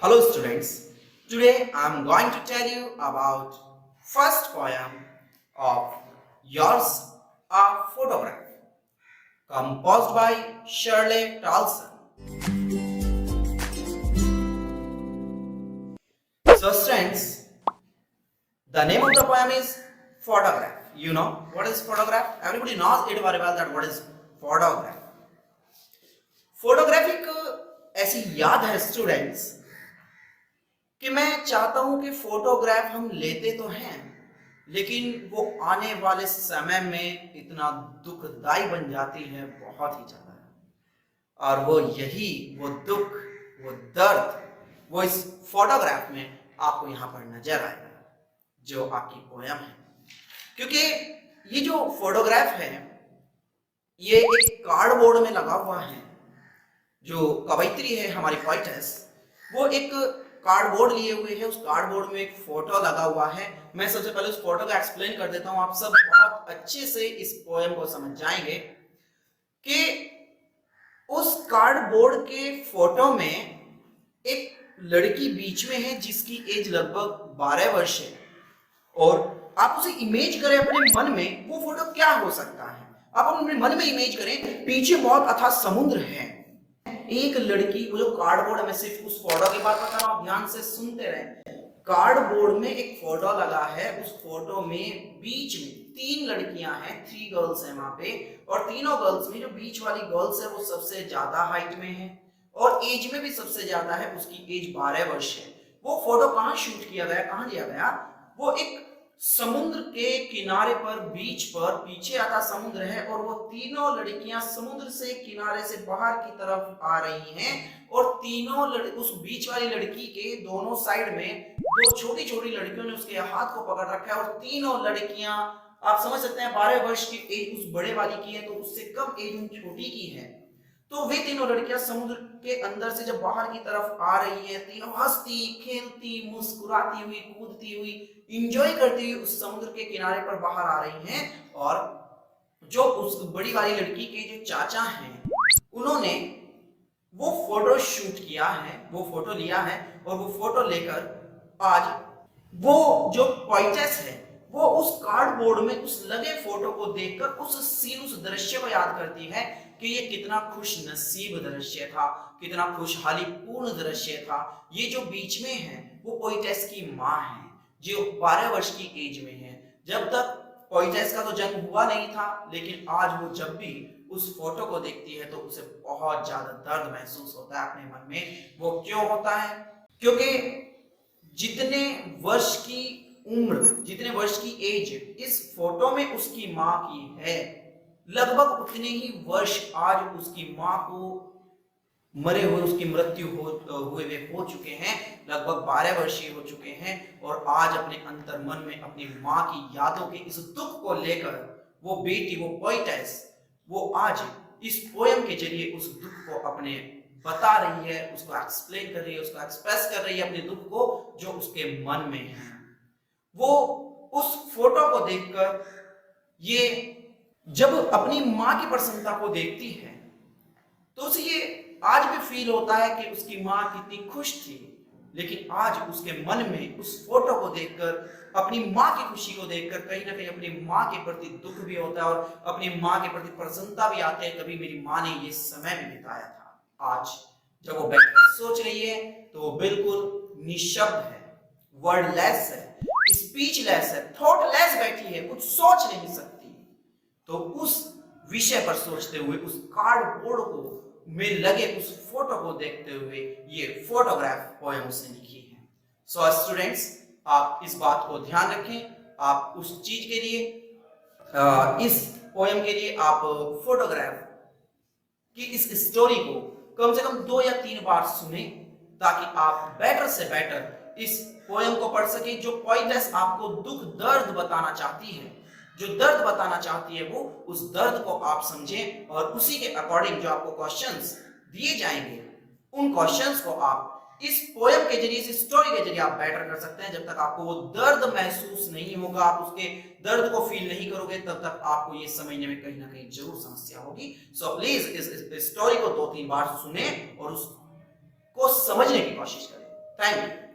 Hello students, today I am going to tell you about first poem of yours, a photograph, composed by Shirley Tolson. So students, the name of the poem is Photograph. You know what is photograph? Everybody knows it very well that what is photograph. Photography एक ऐसी याद है students कि मैं चाहता हूं कि photograph हम लेते तो हैं लेकिन वो आने वाले समय में इतना दुखदाई बन जाती है बहुत ही ज्यादा। और वो यही वो दुख वो दर्द वो इस फोटोग्राफ में आपको यहां पर नजर आएगा जो आपकी पोयम है। क्योंकि ये जो फोटोग्राफ है ये एक कार्डबोर्ड में लगा हुआ है। जो कवयित्री है हमारी पोएटेस वो एक कार्डबोर्ड लिए हुए है, उस कार्डबोर्ड में एक फोटो लगा हुआ है। मैं सबसे पहले उस फोटो का एक्सप्लेन कर देता हूं, आप सब बहुत अच्छे से इस पोएम को समझ जाएंगे कि उस कार्डबोर्ड के फोटो में एक लड़की बीच में है जिसकी एज लगभग 12 वर्ष है। और आप उसे इमेज करें अपने मन में, वो फोटो क्या हो सकता है, आप अपने मन में इमेज करें। पीछे बहुत अथाह समुद्र है, एक लड़की, वो जो कार्डबोर्ड में, सिर्फ उस फोटो की बात बता रहा हूं, आप ध्यान से सुनते रहे। कार्डबोर्ड में एक फोटो लगा है, उस फोटो में बीच में 3 लड़कियां हैं, 3 गर्ल्स हैं वहां पे। और तीनों गर्ल्स में जो बीच वाली गर्ल्स है वो सबसे ज्यादा हाइट में है और एज में भी सबसे ज्यादा है, उसकी एज 12 वर्ष है। वो फोटो कहां शूट किया गया, कहां लिया गया? वो एक समुद्र के किनारे पर, बीच पर, पीछे आता समुद्र है और वो तीनों लड़कियां समुद्र से किनारे से बाहर की तरफ आ रही हैं। और तीनों उस बीच वाली लड़की के दोनों साइड में 2 छोटी छोटी लड़कियों ने उसके हाथ को पकड़ रखा है। और तीनों लड़कियां, आप समझ सकते हैं 12 वर्ष की एज उस बड़े वाली की है तो उससे कम एज उन छोटी की है। तो वे तीनों लड़कियां समुद्र के अंदर से जब बाहर की तरफ आ रही है, तीनों हंसती खेलती मुस्कुराती हुई कूदती हुई इंजॉय करती हुई उस समुद्र के किनारे पर बाहर आ रही हैं। और जो उस बड़ी वाली लड़की के जो चाचा हैं उन्होंने वो फोटो शूट किया है, वो फोटो लिया है। और वो फोटो लेकर आज वो जो पोएटेस है वो उस कार्डबोर्ड में उस लगे फोटो को देखकर उस सीन, उस दृश्य को याद करती है कि ये कितना खुश नसीब दृश्य था, कितना खुशहाली पूर्ण दृश्य था। ये जो बीच में है वो पोएटेस की माँ है जो 12 वर्ष की एज में है। जब तक पोएटेस का तो जन्म हुआ नहीं था, लेकिन आज वो जब भी उस फोटो को देखती है तो उसे बहुत ज्यादा दर्द महसूस होता है अपने मन में। वो क्यों होता है? क्योंकि जितने वर्ष की उम्र, जितने वर्ष की एज इस फोटो में उसकी माँ की है, लगभग उतने ही वर्ष आज उसकी माँ को मरे हुए, उसकी मृत्यु हुए वे हो चुके हैं, लगभग 12 वर्षीय हो चुके हैं। और आज अपने अंतर मन में अपनी माँ की यादों के इस दुख को लेकर वो बेटी, वो पोएटेस, वो आज इस पोयम के जरिए उस दुख को अपने बता रही है, उसको एक्सप्लेन कर रही है, उसको एक्सप्रेस कर रही है अपने दुख को जो उसके मन में है। वो उस फोटो को देखकर ये जब अपनी माँ की प्रसन्नता को देखती है तो उसे ये आज भी फील होता है कि उसकी माँ कितनी खुश थी। लेकिन आज उसके मन में उस फोटो को देखकर, अपनी माँ की खुशी को देखकर कहीं ना कहीं अपनी माँ के प्रति दुख भी होता है और अपनी माँ के प्रति प्रसन्नता भी आती है। कभी मेरी माँ ने ये समय भी बिताया था। आज जब वो बैठकर सोच रही है तो वो बिल्कुल निशब्द है, वर्डलेस है, स्पीचलेस है, थॉटलेस बैठी है, कुछ सोच नहीं सकती। तो उस विषय पर सोचते हुए, उस कार्डबोर्ड को में लगे उस फोटो को देखते हुए ये फोटोग्राफ पोएम उसने लिखी है। सो स्टूडेंट्स, आप इस बात को ध्यान रखें। आप उस चीज के लिए, इस पोएम के लिए आप फोटोग्राफ की इस स्टोरी को कम से कम 2 या 3 बार सुने ताकि आप बेटर से बेटर इस पोएम को पढ़ सके। जो पोएटेस आपको दुख दर्द बताना चाहती है, जो दर्द बताना चाहती है, वो उस दर्द को आप समझें और उसी के अकॉर्डिंग जो आपको क्वेश्चंस दिए जाएंगे उन क्वेश्चंस को आप इस पोएम के जरिए, इस स्टोरी के जरिए आप बेटर कर सकते हैं। जब तक आपको वो दर्द महसूस नहीं होगा, आप उसके दर्द को फील नहीं करोगे, तब तक आपको ये समझने में कहीं ना कहीं जरूर समस्या होगी। सो प्लीज इस स्टोरी को 2-3 बार सुने और उसको समझने की कोशिश करें। Thank you.